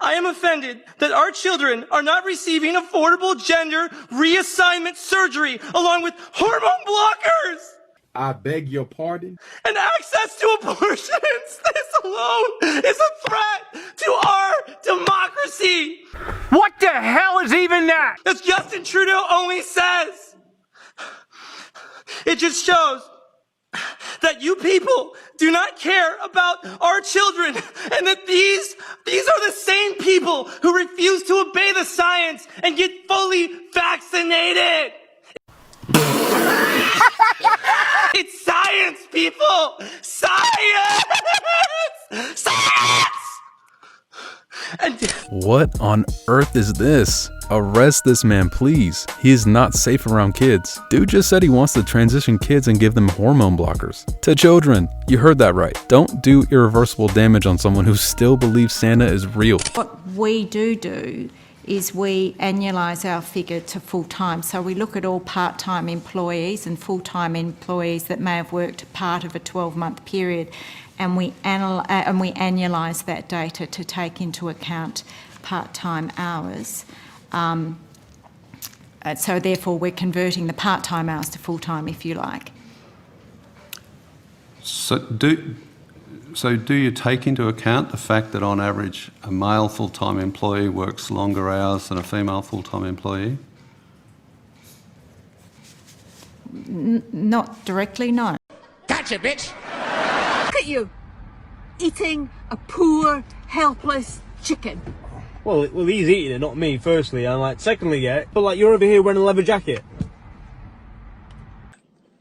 I am offended that our children are not receiving affordable gender reassignment surgery along with hormone blockers. I beg your pardon? And access to abortions. This alone is a threat to our democracy. What the hell is even that? As Justin Trudeau only says. It just shows that you people do not care about our children, and that these are the same people who refuse to obey the science and get fully vaccinated. It's science, people! Science! Science! And what on earth is this? Arrest this man, please. He is not safe around kids. Dude just said he wants to transition kids and give them hormone blockers. To children. You heard that right. Don't do irreversible damage on someone who still believes Santa is real. What we do is we annualise our figure to full-time. So we look at all part-time employees and full-time employees that may have worked part of a 12-month period, and we annualise that data to take into account part-time hours. So therefore we're converting the part-time hours to full-time, if you like. So do you take into account the fact that on average a male full-time employee works longer hours than a female full-time employee? Not directly, no. Gotcha, bitch! Look at you, eating a poor, helpless chicken. Well, he's eating it, not me, firstly. And like, secondly, yeah, but like, you're over here wearing a leather jacket.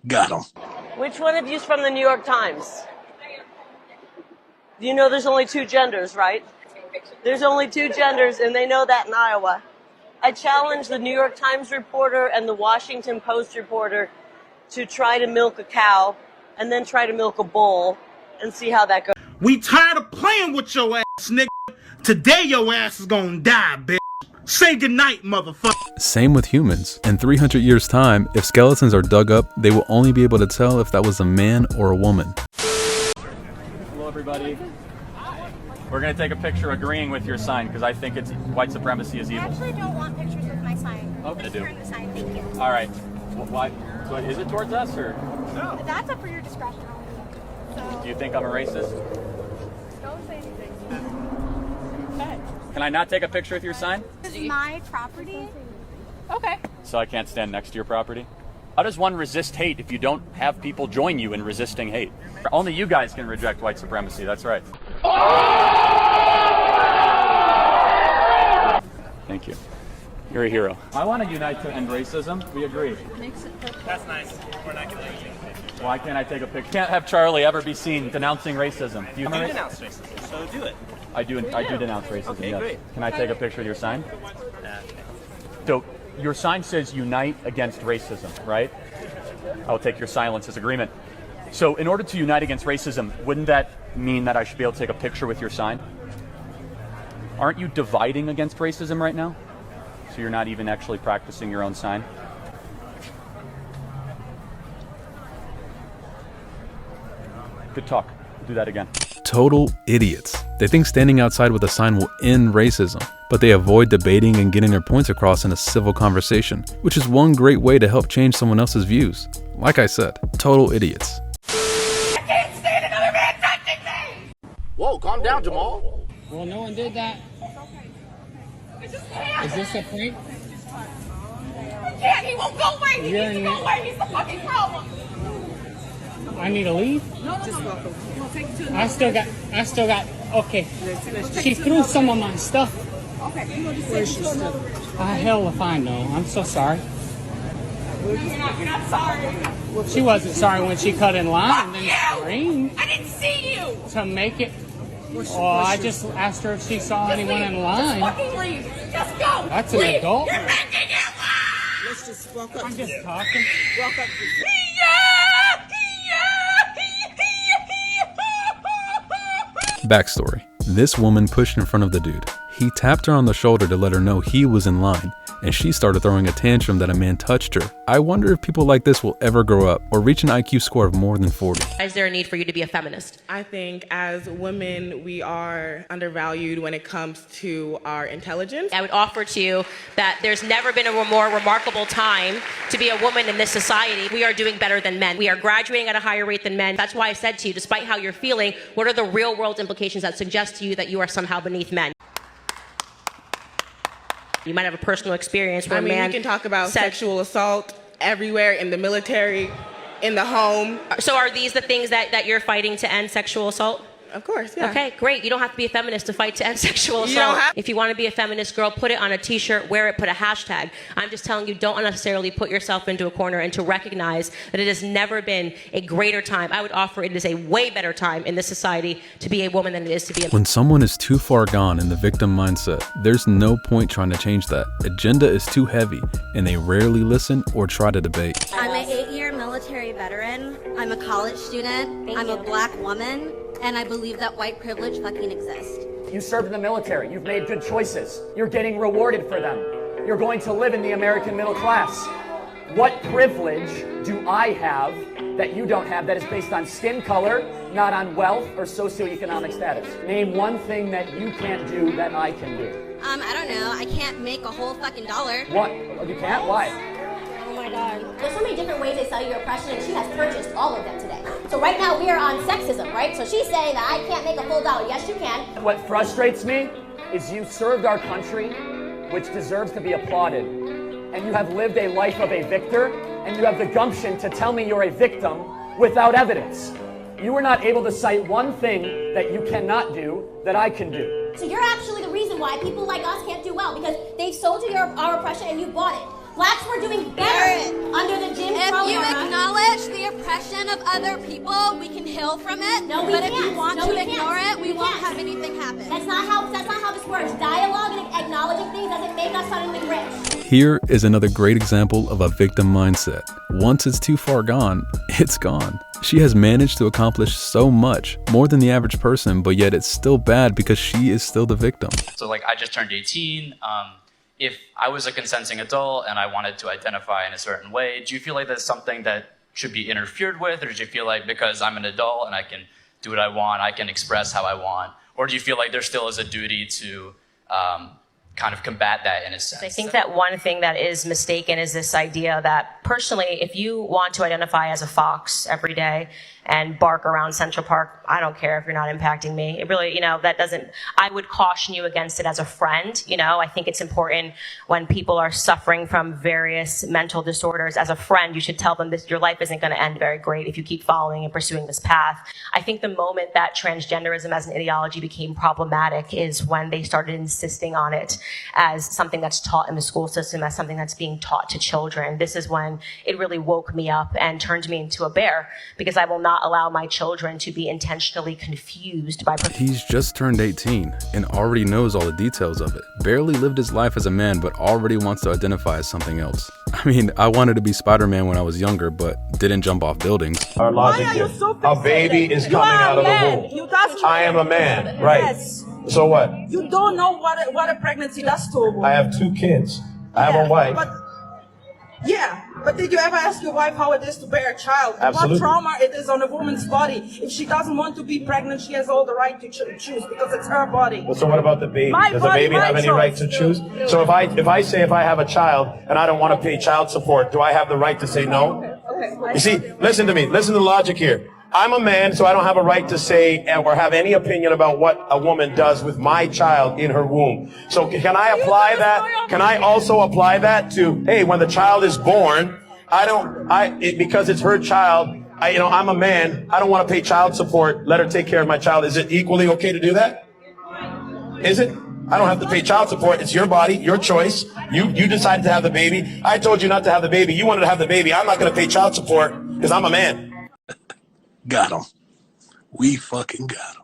got him. Which one of you's from the New York Times? You know there's only two genders, right? There's only two genders, and they know that in Iowa. I challenge the New York Times reporter and the Washington Post reporter to try to milk a cow and then try to milk a bull and see how that goes. We tired of playing with your ass, nigga. Today your ass is gonna die, bitch. Say goodnight, motherfucker. Same with humans. In 300 years' time, if skeletons are dug up, they will only be able to tell if that was a man or a woman. Hello, everybody. We're going to take a picture agreeing with your sign because I think it's white supremacy is evil. I actually don't want pictures with my sign. Okay, I do. The sign. Thank you. All right. Why? So is it towards us or? No. That's up for your discretion. So. Do you think I'm a racist? Don't say anything. Okay. Can I not take a picture with your sign? This is my property. Okay. So I can't stand next to your property? How does one resist hate if you don't have people join you in resisting hate? Only you guys can reject white supremacy, that's right. Thank you. You're a hero. I want to unite to end racism. We agree. That's nice. We're not gonna use it. Why can't I take a picture? Can't have Charlie ever be seen denouncing racism. You denounce racism, so do it. I do denounce racism, Okay, yes. great. Can I take a picture of your sign? So, your sign says unite against racism, right? I'll take your silence as agreement. So in order to unite against racism, wouldn't that mean that I should be able to take a picture with your sign? Aren't you dividing against racism right now? So you're not even actually practicing your own sign? Good talk. Do that again. Total idiots. They think standing outside with a sign will end racism, but they avoid debating and getting their points across in a civil conversation, which is one great way to help change someone else's views. Like I said, total idiots. I can't stand another man touching me! Whoa, calm down, Jamal. Well, no one did that. Is this a prank? He can't, he won't go away. He needs to go away. He's the fucking problem. I need to leave? No, just welcome. We'll take you to I still got, okay. She threw some of my stuff. Okay, where's your stuff? Hell if I know. I'm so sorry. You're not sorry. She wasn't sorry when she cut in line and then Fuck screamed. I didn't see you. To make it. I just asked her if she saw anyone in line. Just fucking leave. Just go. That's an adult. You're making it loud. Let's just walk up. I'm just talking. Walk up. Backstory. This woman pushed in front of the dude. He tapped her on the shoulder to let her know he was in line, and she started throwing a tantrum that a man touched her. I wonder if people like this will ever grow up or reach an IQ score of more than 40. Is there a need for you to be a feminist? I think as women, we are undervalued when it comes to our intelligence. I would offer to you that there's never been a more remarkable time to be a woman in this society. We are doing better than men. We are graduating at a higher rate than men. That's why I said to you, despite how you're feeling, what are the real world implications that suggest to you that you are somehow beneath men? You might have a personal experience where a man we can talk about sexual assault everywhere, in the military, in the home. So are these the things that you're fighting to end sexual assault? Of course, yeah. Okay, great. You don't have to be a feminist to fight to end sexual assault. If you want to be a feminist girl, put it on a t-shirt, wear it, put a hashtag. I'm just telling you, don't unnecessarily put yourself into a corner, and to recognize that it has never been a greater time. I would offer it is a way better time in this society to be a woman than it is to be a man. When someone is too far gone in the victim mindset, there's no point trying to change that. Agenda is too heavy, and they rarely listen or try to debate. I'm an 8-year military veteran. I'm a college student. I'm a black woman. And I believe that white privilege fucking exists. You served in the military. You've made good choices. You're getting rewarded for them. You're going to live in the American middle class. What privilege do I have that you don't have that is based on skin color, not on wealth or socioeconomic status? Name one thing that you can't do that I can do. I don't know. I can't make a whole fucking dollar. What? You can't? Why? Oh my God. There's so many different ways they sell you oppression, and she has purchased all of them today. So right now we are on sexism, right? So she's saying that I can't make a full dollar. Yes, you can. What frustrates me is you served our country, which deserves to be applauded, and you have lived a life of a victor, and you have the gumption to tell me you're a victim without evidence. You were not able to cite one thing that you cannot do that I can do. So you're actually the reason why people like us can't do well, because they've sold you our oppression and you bought it. Blacks were doing better under the Jim Crow era. If you acknowledge the oppression of other people, we can heal from it. No, we can't. But if you want to ignore it, we won't have anything happen. That's not how this works. Dialogue and acknowledging things doesn't make us suddenly rich. Here is another great example of a victim mindset. Once it's too far gone, it's gone. She has managed to accomplish so much, more than the average person, but yet it's still bad because she is still the victim. So I just turned 18. If I was a consenting adult and I wanted to identify in a certain way, do you feel like that's something that should be interfered with? Or do you feel like because I'm an adult and I can do what I want, I can express how I want? Or do you feel like there still is a duty to kind of combat that in a sense? I think that one thing that is mistaken is this idea that personally, if you want to identify as a fox every day and bark around Central Park, I don't care if you're not impacting me. It really, that doesn't, I would caution you against it as a friend. I think it's important when people are suffering from various mental disorders, as a friend, you should tell them this, your life isn't going to end very great if you keep following and pursuing this path. I think the moment that transgenderism as an ideology became problematic is when they started insisting on it as something that's taught in the school system, as something that's being taught to children. This is when it really woke me up and turned me into a bear, because I will not allow my children to be intentionally confused by... He's just turned 18 and already knows all the details of it. Barely lived his life as a man, but already wants to identify as something else. I mean, I wanted to be Spider-Man when I was younger, but didn't jump off buildings. Our logic is, a baby is coming out of the womb. I am a man, right? Yes. So what? You don't know what a pregnancy does to a woman. I have 2 kids. I have a wife. But did you ever ask your wife how it is to bear a child? Absolutely. What trauma it is on a woman's body? If she doesn't want to be pregnant, she has all the right to choose, because it's her body. Well, so what about the baby? My Does the baby have any right to choose? So if I say if I have a child and I don't want to pay child support, do I have the right to say no? You see, listen to me. Listen to the logic here. I'm a man, so I don't have a right to say or have any opinion about what a woman does with my child in her womb. So can I apply that? Can I also apply that to, hey, when the child is born, because it's her child, I'm a man, I don't want to pay child support, let her take care of my child. Is it equally okay to do that? Is it? I don't have to pay child support. It's your body, your choice. You decided to have the baby. I told you not to have the baby. You wanted to have the baby. I'm not going to pay child support because I'm a man. Got him. We fucking got him.